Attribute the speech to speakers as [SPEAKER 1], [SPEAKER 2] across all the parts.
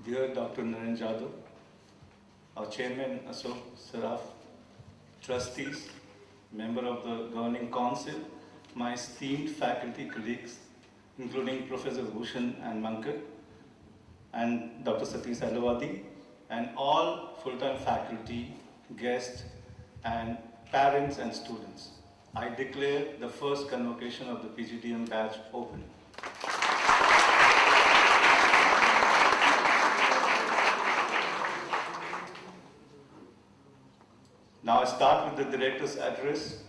[SPEAKER 1] Dear Dr. Naren Jadhav, our Chairman Ashok Saraf, trustees, member of the Governing Council, my esteemed faculty colleagues, including Professor Bhushan and Mankad, and Dr. Satish Ahluwalia, and all full-time faculty, guests, and parents and students. I declare the first convocation of the PGDM batch open. Now I start with the director's address,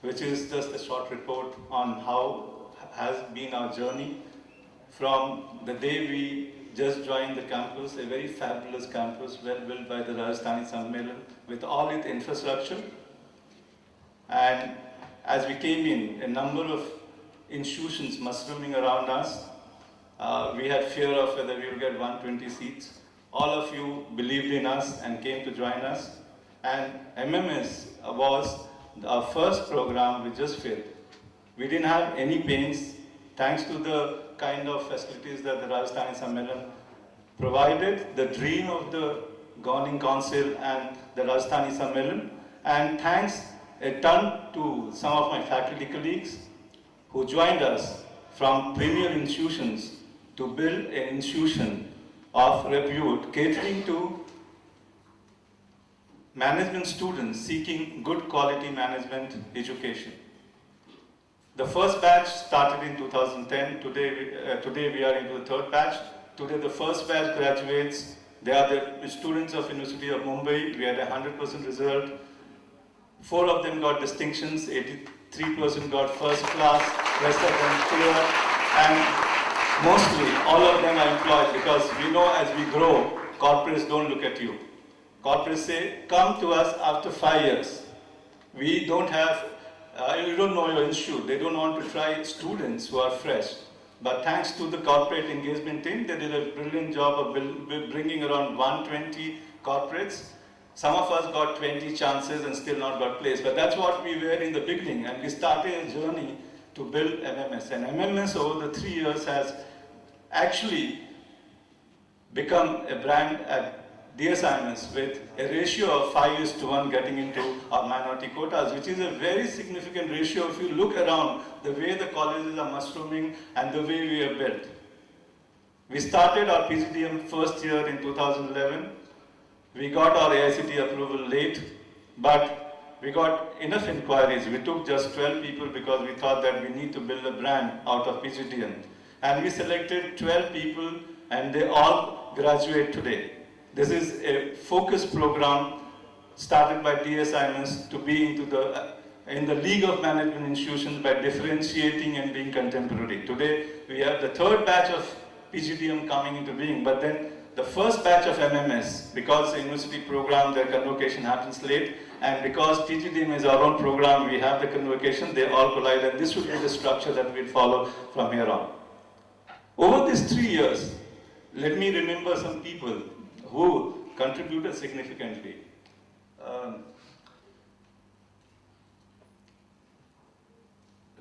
[SPEAKER 1] which is just a short report on how has been our journey from the day we just joined the campus, a very fabulous campus, well built by the Rajasthani Sammelan with all its infrastructure. And as we came in, a number of institutions mushrooming around us. We had fear of whether we would get 120 seats. All of you believed in us and came to join us. And MMS was our first program we just filled. We didn't have any pains, thanks to the kind of facilities that the Rajasthani Sammelan provided, the dream of the Governing Council and the Rajasthani Sammelan, and thanks a ton to some of my faculty colleagues who joined us from premier institutions to build an institution of repute catering to management students seeking good quality management education. The first batch started in 2010. Today we are into the third batch. Today the first batch graduates. They are the students of University of Mumbai. We had a 100% result. 4 of them got distinctions, 83% got first class, rest of them clear, and mostly all of them are employed because we know as we grow, corporates don't look at you. Corporates say, come to us after 5 years. We don't have, you don't know your institute. They don't want to try students who are fresh. But thanks to the corporate engagement team, they did a brilliant job of bringing around 120 corporates. Some of us got 20 chances and still not got placed. But that's what we were in the beginning. And we started a journey to build MMS. And MMS over the 3 years has actually become a brand at DSIMS with a ratio of 5:1 getting into our minority quotas, which is a very significant ratio if you look around the way the colleges are mushrooming and the way we are built. We started our PGDM first year in 2011. We got our AICT approval late, but we got enough inquiries. We took just 12 people because we thought that we need to build a brand out of PGDM. And we selected 12 people and they all graduate today. This is a focused program started by DSIMS to be in the League of Management Institutions by differentiating and being contemporary. Today, we have the third batch of PGDM coming into being, but then the first batch of MMS, because the university program, their convocation happens late, and because PGDM is our own program, we have the convocation, they all collide, and this will be the structure that we'll follow from here on. Over these 3 years, let me remember some people who contributed significantly.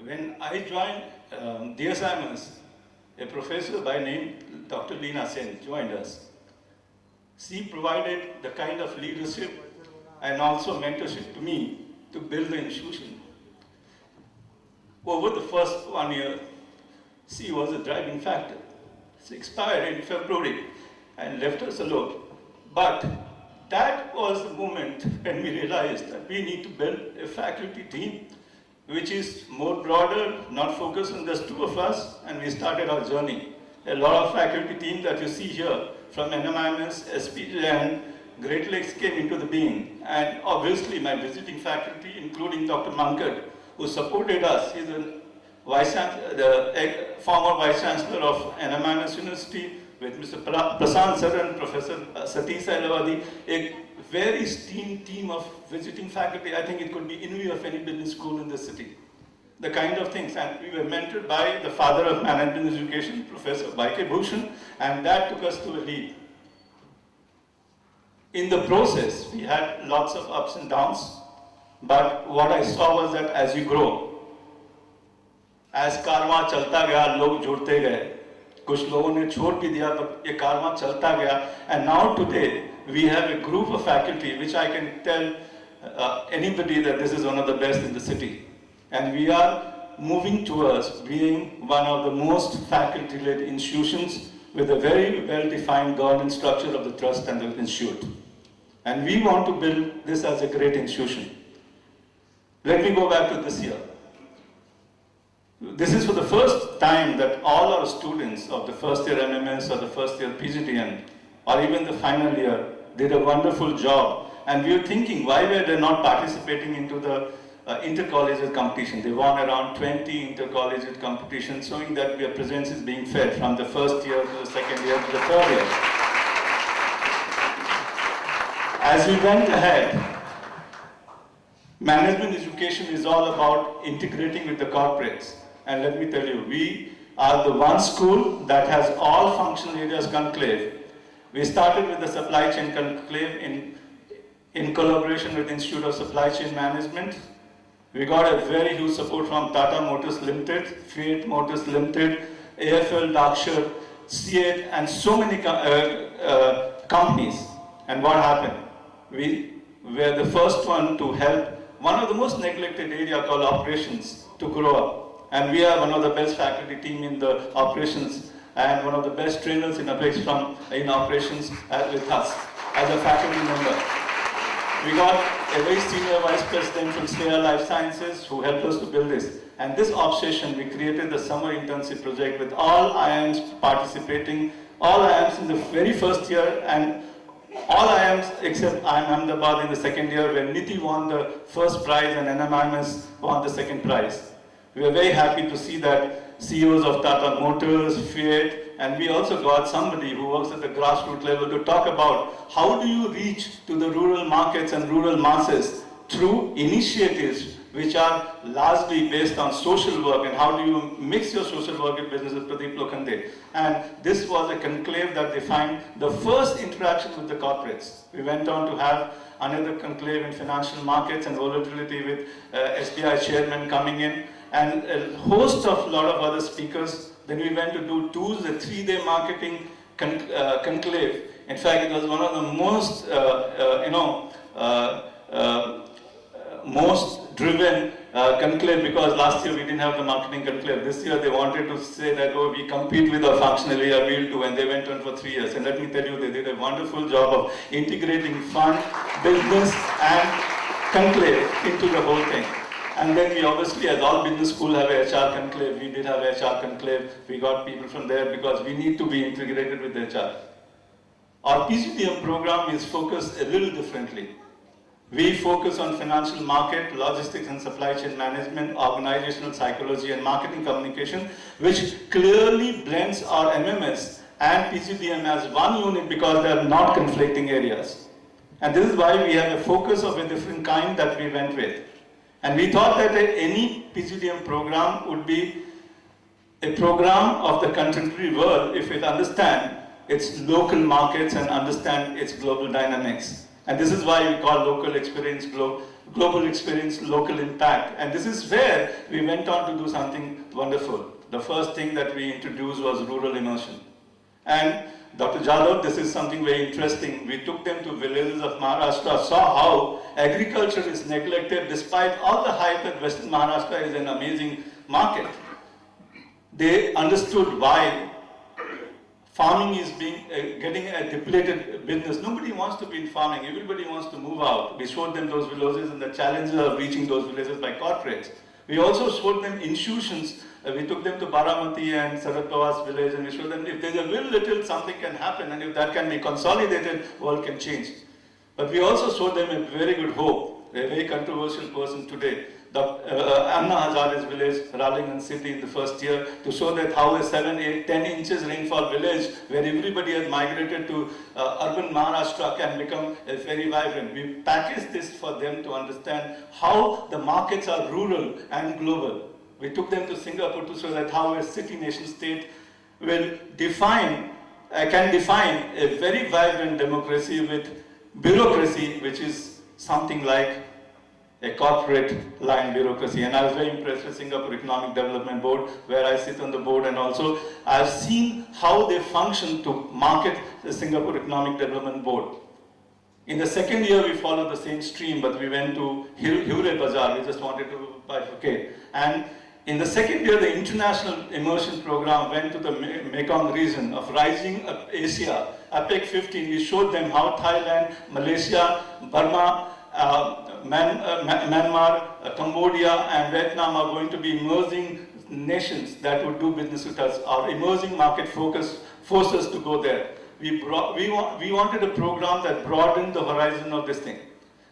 [SPEAKER 1] When I joined DSIMS, a professor by name Dr. Leena Sen joined us. She provided the kind of leadership and also mentorship to me to build the institution. Over the first 1 year, she was a driving factor. She expired in February and left us alone. But that was the moment when we realized that we need to build a faculty team which is more broader, not focused on just 2 of us, and we started our journey. A lot of faculty team that you see here from NMIMS, SPJ, and Great Lakes came into the being. And obviously my visiting faculty, including Dr. Mankad, who supported us. He's the former Vice Chancellor of NMIMS University, with Mr. Prasant Sir and Professor Satish Ahluwalia, a very esteemed team of visiting faculty. I think it could be envy of any business school in the city. The kind of things, and we were mentored by the father of management education, Professor Y.K. Bhushan, and that took us to a lead. In the process, we had lots of ups and downs, but what I saw was that as you grow, as karma chalta gaya, log judte gaye, कुछ लोगों ने छोड़ भी दिया, but ये कारवां चलता गया. And now today we have a group of faculty which I can tell anybody that this is one of the best in the city. And we are moving towards being one of the most faculty-led institutions with a very well-defined governance structure of the trust and the institute. And we want to build this as a great institution. Let me go back to this year. This is for the first time that all our students of the first year MMS or the first year PGDM or even the final year did a wonderful job. And we were thinking, why were they not participating into the intercollegiate competition? They won around 20 intercollegiate competitions, showing that their presence is being fed from the first year to the second year to the third year. As we went ahead, management education is all about integrating with the corporates. And let me tell you, we are the one school that has all functional areas conclave. We started with the supply chain conclave in collaboration with the Institute of Supply Chain Management. We got a very huge support from Tata Motors Limited, Fiat Motors Limited, AFL, Darkshire, C8, and so many companies. And what happened? We were the first one to help one of the most neglected area called operations to grow up. And we are one of the best faculty team in the operations and one of the best trainers in operations with us as a faculty member. We got a very senior vice president from Sneha Life Sciences who helped us to build this. And this obsession, we created the summer internship project with all IIMs participating, all IIMs in the very first year, and all IIMs except IIM Ahmedabad in the second year, where NITI won the first prize and NMIMS won the second prize. We are very happy to see that CEOs of Tata Motors, Fiat, and we also got somebody who works at the grassroots level to talk about how do you reach to the rural markets and rural masses through initiatives which are largely based on social work, and how do you mix your social work with business with Pradeep Lokhande. And this was a conclave that defined the first interaction with the corporates. We went on to have another conclave in financial markets and volatility with SBI chairman coming in, and a host of lot of other speakers. Then we went to do tools, a 3-day marketing conclave. In fact, it was one of the most, most driven conclave, because last year we didn't have the marketing conclave. This year they wanted to say that, oh, we compete with our functional area, we'll do, and they went on for 3 years. And let me tell you, they did a wonderful job of integrating fund, business, and conclave into the whole thing. And then we obviously, as all business schools have a HR conclave, we did have HR conclave. We got people from there because we need to be integrated with HR. Our PGDM program is focused a little differently. We focus on financial market, logistics and supply chain management, organizational psychology and marketing communication, which clearly blends our MMS and PGDM as one unit because they are not conflicting areas. And this is why we have a focus of a different kind that we went with. And we thought that any PGDM program would be a program of the contemporary world if it understands its local markets and understand its global dynamics. And this is why we call local experience, global experience, local impact. And this is where we went on to do something wonderful. The first thing that we introduced was rural immersion. And Dr. Jadhav, this is something very interesting. We took them to villages of Maharashtra, saw how agriculture is neglected despite all the hype that Western Maharashtra is an amazing market. They understood why farming is getting a depleted business. Nobody wants to be in farming. Everybody wants to move out. We showed them those villages and the challenges of reaching those villages by corporates. We also showed them institutions. We took them to Baramati and Sarat Pawaz village, and we showed them if there's a little something can happen, and if that can be consolidated, world can change. But we also showed them a very good hope, a very controversial person today, Anna Hazare's village, Raleigh City in the first year, to show that how a 7, 8, 10 inches rainfall village where everybody has migrated to urban Maharashtra can become very vibrant. We packaged this for them to understand how the markets are rural and global. We took them to Singapore to show that how a city nation state will can define a very vibrant democracy with bureaucracy, which is something like a corporate line bureaucracy. And I was very impressed with Singapore Economic Development Board, where I sit on the board, and also I've seen how they function to market the Singapore Economic Development Board. In the second year, we followed the same stream, but we went to Hurrah Bazaar. We just wanted to bifurcate. And in the second year, the International Immersion Program went to the Mekong region of Rising Asia, APEC 15. We showed them how Thailand, Malaysia, Burma, Myanmar, Cambodia, and Vietnam are going to be emerging nations that would do business with us. Our emerging market focus forced us to go there. We wanted a program that broadened the horizon of this thing.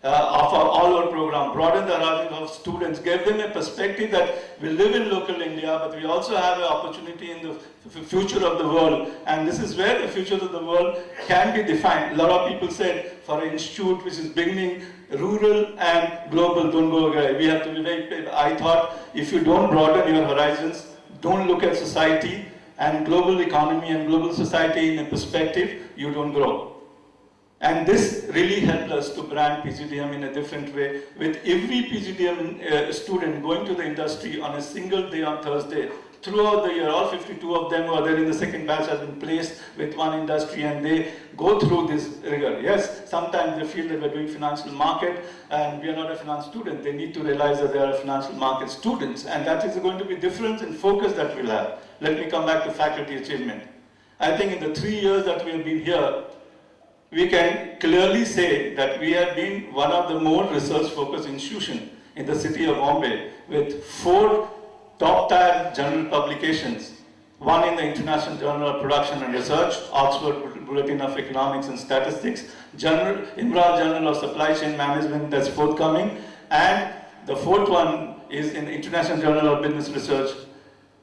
[SPEAKER 1] All our program, broaden the horizon of students, give them a perspective that we live in local India, but we also have an opportunity in the future of the world. And this is where the future of the world can be defined. A lot of people said, for an institute which is beginning rural and global, don't go away. We have to be very, I thought, if you don't broaden your horizons, don't look at society and global economy and global society in a perspective, you don't grow. And this really helped us to brand PGDM in a different way, with every PGDM student going to the industry on a single day on Thursday. Throughout the year, all 52 of them who are there in the second batch have been placed with one industry, and they go through this rigor. Yes, sometimes they feel that we're doing financial market and we are not a finance student. They need to realize that they are financial market students, and that is going to be difference in focus that we'll have. Let me come back to faculty achievement. I think in the 3 years that we have been here, we can clearly say that we have been one of the more research-focused institutions in the city of Bombay, with 4 top-tier journal publications, one in the International Journal of Production and Research, Oxford Bulletin of Economics and Statistics, Imra Journal of Supply Chain Management that's forthcoming, and the 4th one is in the International Journal of Business Research.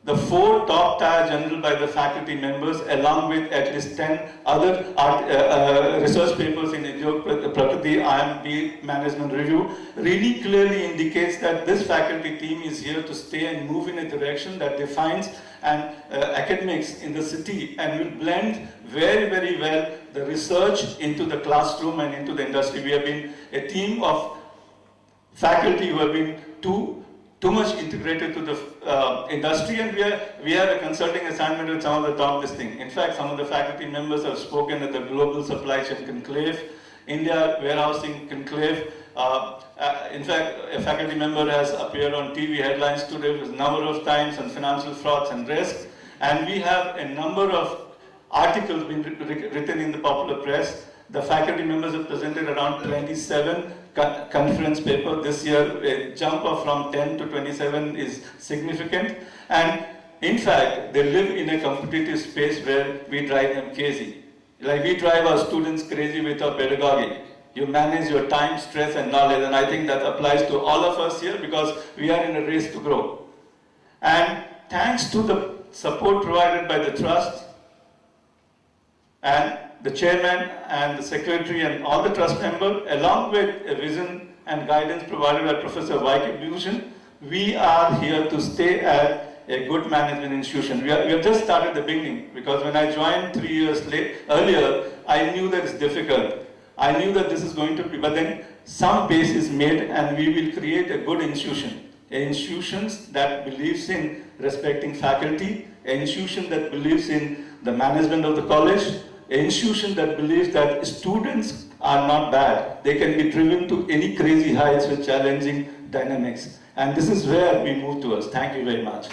[SPEAKER 1] The 4 top-tier journals by the faculty members, along with at least 10 other research papers in Prakriti, IMD Management Review, really clearly indicates that this faculty team is here to stay and move in a direction that defines academics in the city, and will blend very, very well the research into the classroom and into the industry. We have been a team of faculty who have been too much integrated to the industry, and we have a consulting assignment with some of the top this thing. In fact, some of the faculty members have spoken at the Global Supply Chain Conclave, India Warehousing Conclave. In fact, a faculty member has appeared on TV headlines today a number of times on financial frauds and risk, and we have a number of articles being written in the popular press. The faculty members have presented around 27 conference papers this year. A jump from 10 to 27 is significant. And in fact, they live in a competitive space where we drive them crazy. Like we drive our students crazy with our pedagogy. You manage your time, stress, and knowledge. And I think that applies to all of us here, because we are in a race to grow. And thanks to the support provided by the trust, and the chairman and the secretary and all the trust members, along with a vision and guidance provided by Professor Y.K. Bhushan, we are here to stay at a good management institution. We have just started the beginning, because when I joined 3 years earlier, I knew that it's difficult. I knew that this is going to be, but then some base is made, and we will create a good institution. An institution that believes in respecting faculty, an institution that believes in the management of the college, an institution that believes that students are not bad. They can be driven to any crazy heights with challenging dynamics. And this is where we move towards. Thank you very much.